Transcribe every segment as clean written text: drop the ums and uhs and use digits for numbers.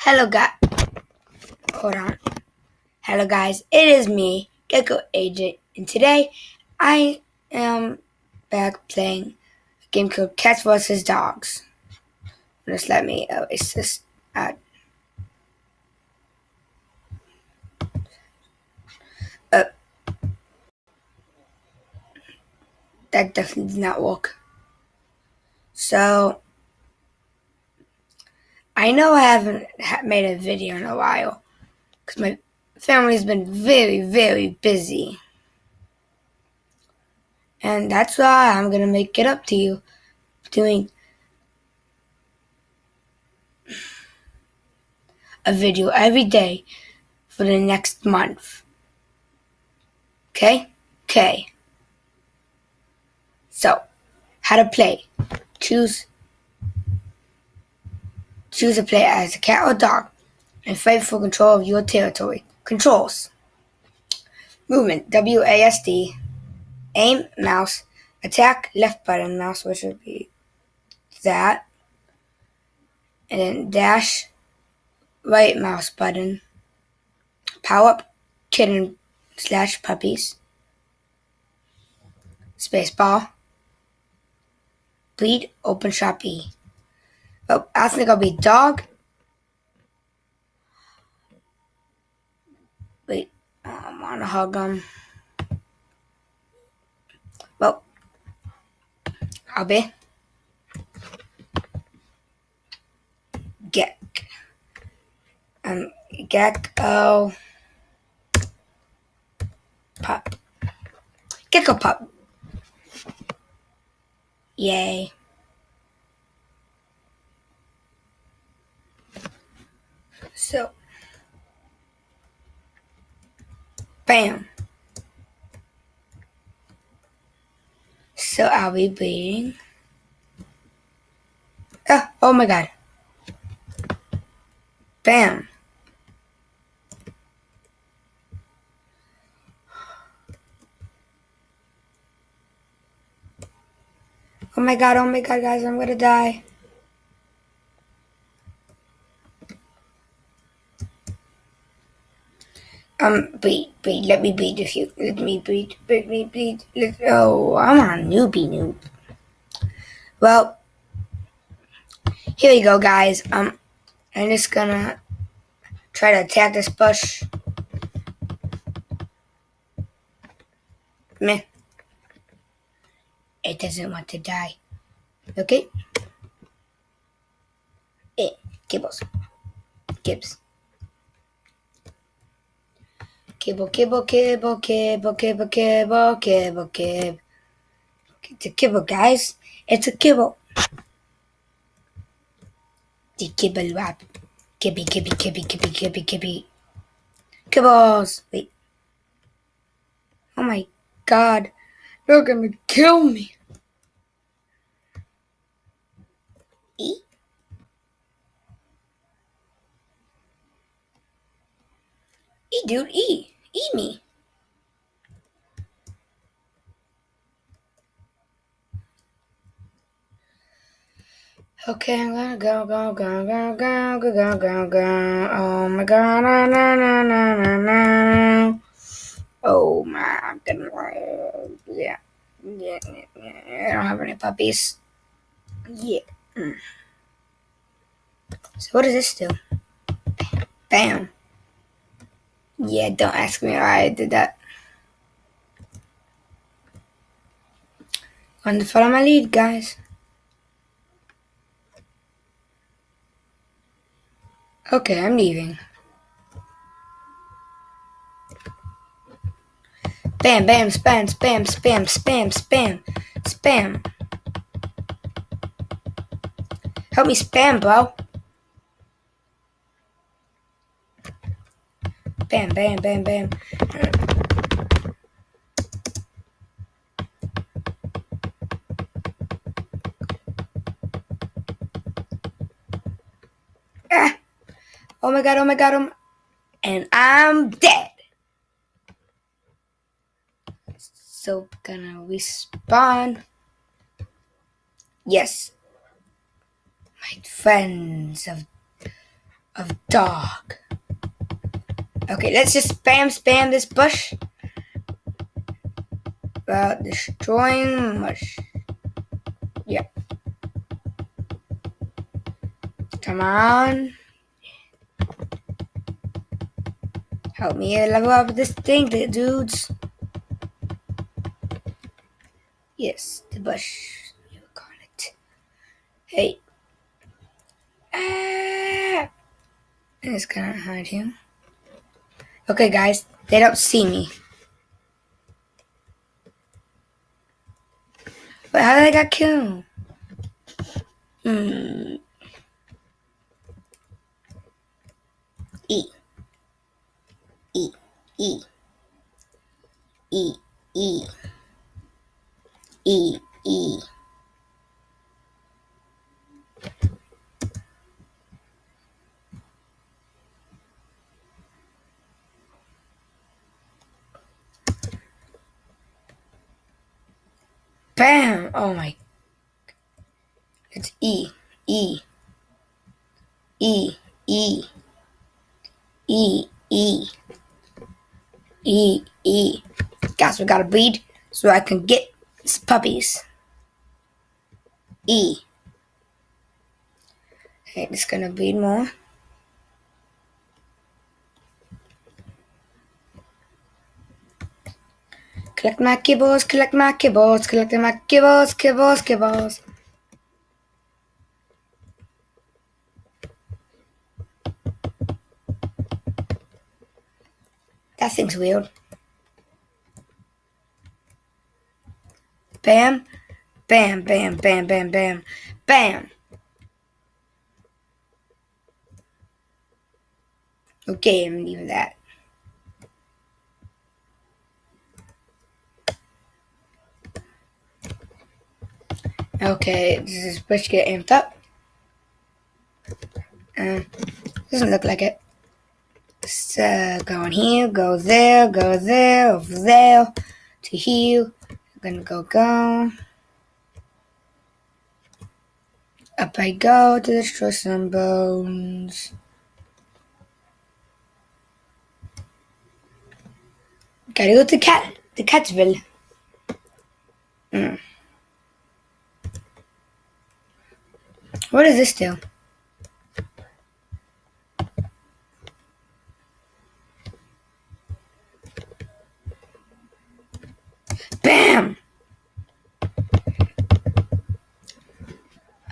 Hello, guys. Hold on. Hello, guys. It is me, Gecko Agent, and today I am back playing a game called Cats vs. Dogs. Just let me erase this. Uh, uh, that definitely did not work. So I know I haven't made a video in a while because my family's been very, very busy. And that's why I'm going to make it up to you doing a video every day for the next month. Okay? Okay. So, how to play. Choose a player as a cat or dog and fight for control of your territory. Controls. Movement, WASD. Aim, mouse. Attack, left button mouse, which would be that. And then dash, right mouse button. Power up, kitten / puppies. Spacebar. Breed, open shop E. Oh, I think I'll be dog. Wait, I want to hug them. Well, I'll be Gek. Gecko pup. Gecko pup. Yay. So, bam. So I'll be breeding. Oh my god. Bam. Oh my god, guys, I'm gonna die. Breed, let me breed with you. Let me breed. Oh, I'm a newbie noob. Well, here we go, guys. I'm just gonna try to attack this bush. Meh. It doesn't want to die. Okay? Kibbles. Gibbs. Kibble. It's a kibble, guys. It's a kibble. The kibble wrap. Kibby. Kibbles. Wait. Oh my god. They're gonna kill me. E? Dude, E. Eat me. Okay, I'm gonna go. Oh my god, no. Oh my, I'm gonna, yeah. I don't have any puppies. Yeah. So what does this do? Bam. Yeah, don't ask me why I did that. Going to follow my lead, guys. Okay, I'm leaving. Bam, spam. Help me spam, bro. Bam. Oh my god. And I'm dead. So gonna respawn. Yes. My friends have of dog. Okay, let's just spam this bush. Destroying mush. Yeah. Come on. Help me level up this thing, dudes. Yes, the bush. You got it. Hey. Ah. And it's gonna hide him. Okay, guys. They don't see me. But how did I get killed? E. E. E. E. E. E. E. Bam! Oh my. It's E. E. E. E. E. E. E. E. Guys, we gotta breed so I can get puppies. E. Okay, just gonna breed more. Collect my kibbles, collect my kibbles, collect my kibbles, kibbles, kibbles. That thing's weird. Bam, bam, bam, bam, bam, bam, bam. Okay, I'm leaving that. Okay, this is supposed to get amped up. Doesn't look like it. So, go in here, go there, over there, to here. I'm gonna go. Up I go to destroy some bones. Gotta go to Catsville. What does this do? Bam!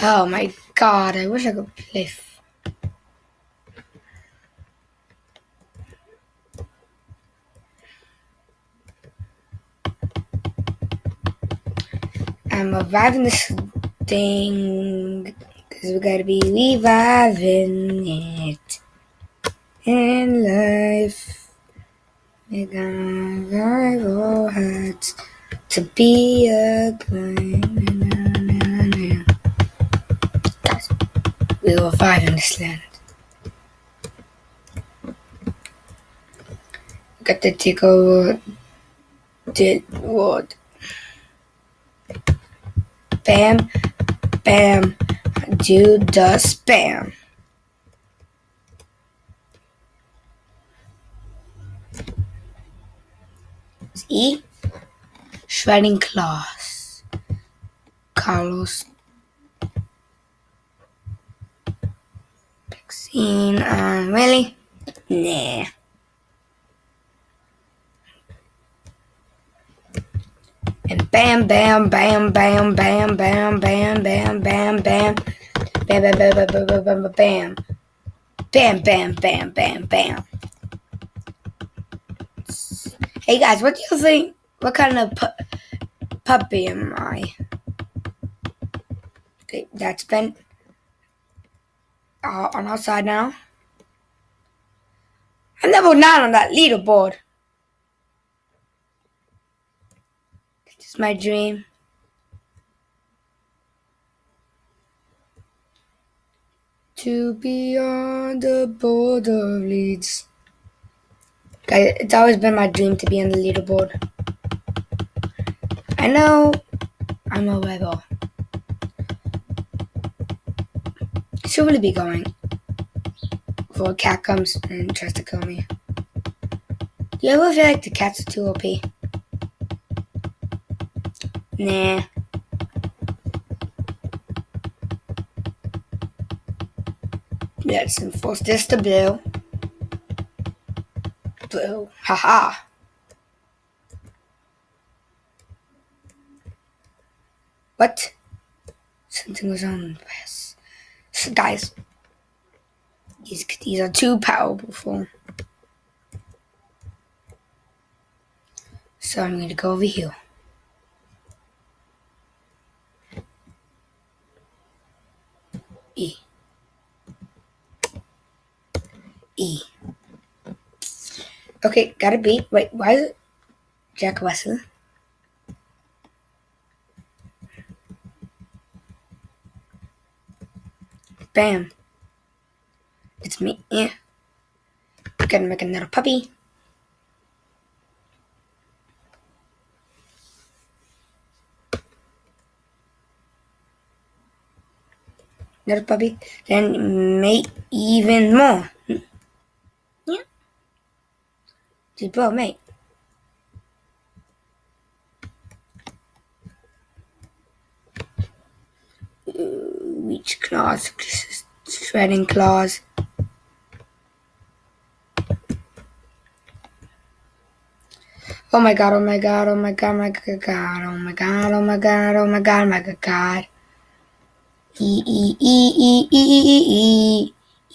Oh my god, I wish I could play. I'm reviving this thing because we gotta be reviving it in life. We're gonna revive our hearts to be a climb. Guys, we're reviving this land. Got to take over the world. Bam, bam, do the spam. See? Shredding claws. Carlos. Vaccine. Really? Nah. And bam, bam, bam, bam, bam, bam, bam, bam, bam, bam. Bam, bam, bam, bam, bam, bam, bam, bam. Bam, bam, bam, bam, bam. Hey guys, what do you think? What kind of puppy am I? Okay, that's been on our side now. I'm level 9 on that leaderboard. This is my dream. To be on the border of Leeds. Guys, it's always been my dream to be on the leaderboard. I know I'm a rebel. Should really be going before a cat comes and tries to kill me. Do you ever feel like the cats are too OP? Nah. Let's enforce this to blue. Blue. Haha. What? Something was on this. So guys, these are too powerful. So I'm going to go over here. E. E. Okay, gotta be. Wait, why is it Jack Russell? Bam. It's me. Yeah. Gotta make another puppy. Another puppy. Then mate even more. Yeah. Just bro, mate. Reach claws. Shredding claws. Oh my god, oh my god, oh my god, my god, oh my god, oh my god, oh my god, my god. E E E E E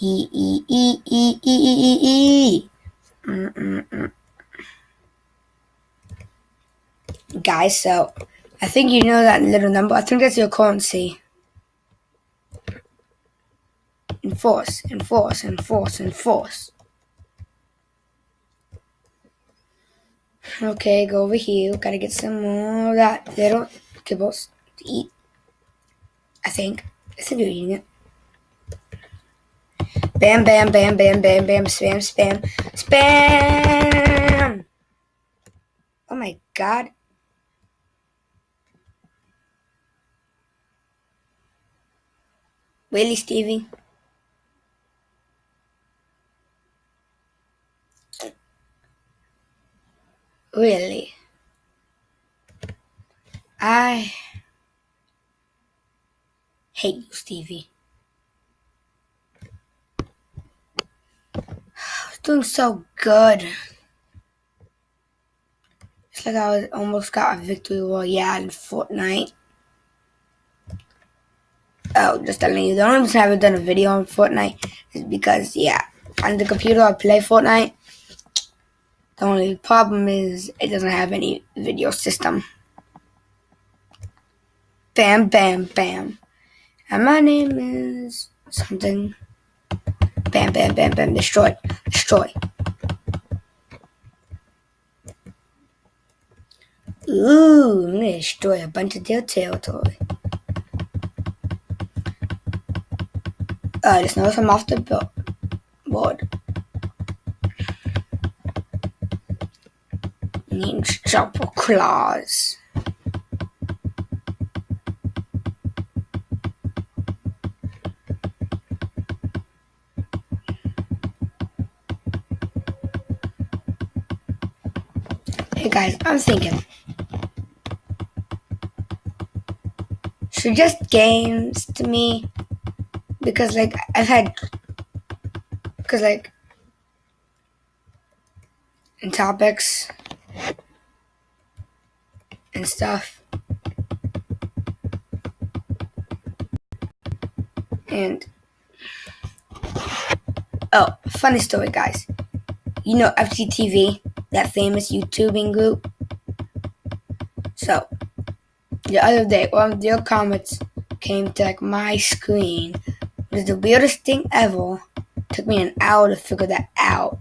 E E E E E E E E E. Guys, so I think you know that little number. I think that's your currency. Enforce, enforce, enforce, enforce. Okay, go over here. Gotta get some more of that little kibbles to eat. I think you're eating it. Bam, bam, bam, bam, bam, bam, spam, spam, spam. Oh my god. Really, Stevie? Really? I hate you, Stevie. I was doing so good. It's like I almost got a victory royale in Fortnite. Oh, just telling you, the only reason I haven't done a video on Fortnite is because, yeah, on the computer I play Fortnite. The only problem is it doesn't have any video system. Bam, bam, bam. And my name is something. Bam, bam, bam, bam. Destroy, destroy. Ooh, I'm gonna destroy a bunch of their territory. Just notice I'm off the board. Means chopper claws. Hey guys, I'm thinking. Suggest games to me because like in topics and stuff. And oh, funny story, guys. You know FGTV, that famous YouTubing group? So, the other day, one of their comments came to like my screen. It was the weirdest thing ever. Took me an hour to figure that out.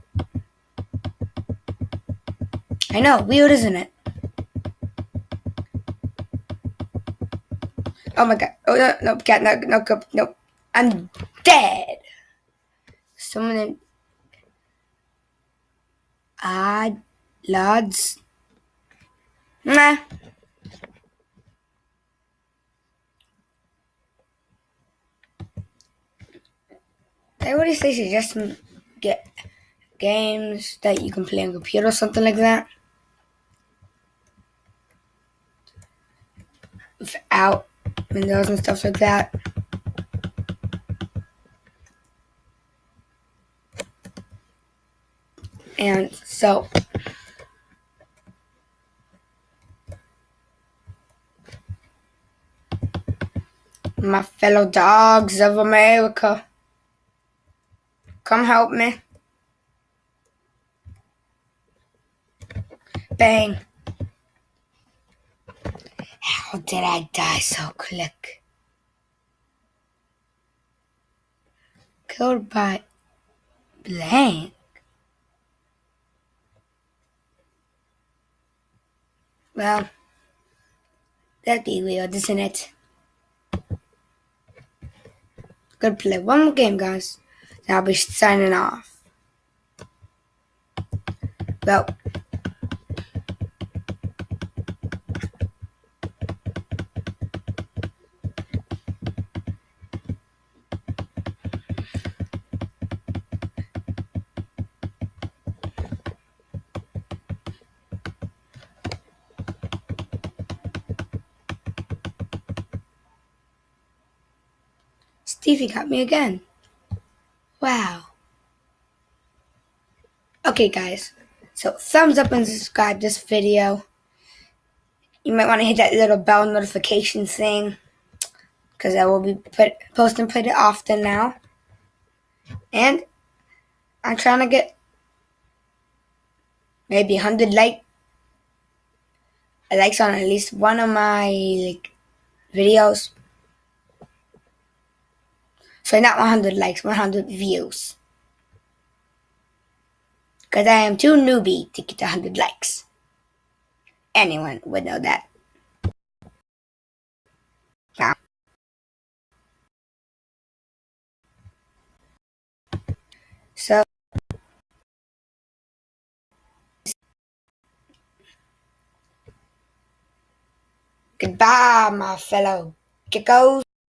I know, weird, isn't it? Oh my god. Oh no, no, cat, no, no, no. I'm dead. Someone in lads. Nah. I already say suggest get games that you can play on computer or something like that without Windows and stuff like that. And so my fellow dogs of America, come help me. Bang. How did I die so quick? Killed by blank. Well, that'd be weird, isn't it? Gonna play one more game, guys. Then I'll be signing off. Well, Stevie got me again. Wow. Okay, guys. So thumbs up and subscribe this video. You might want to hit that little bell notification thing, because I will be posting pretty often now. And I'm trying to get maybe 100 likes on at least one of my videos. So not 100 likes, 100 views. Because I am too newbie to get 100 likes. Anyone would know that. Wow. So, goodbye, my fellow geckos.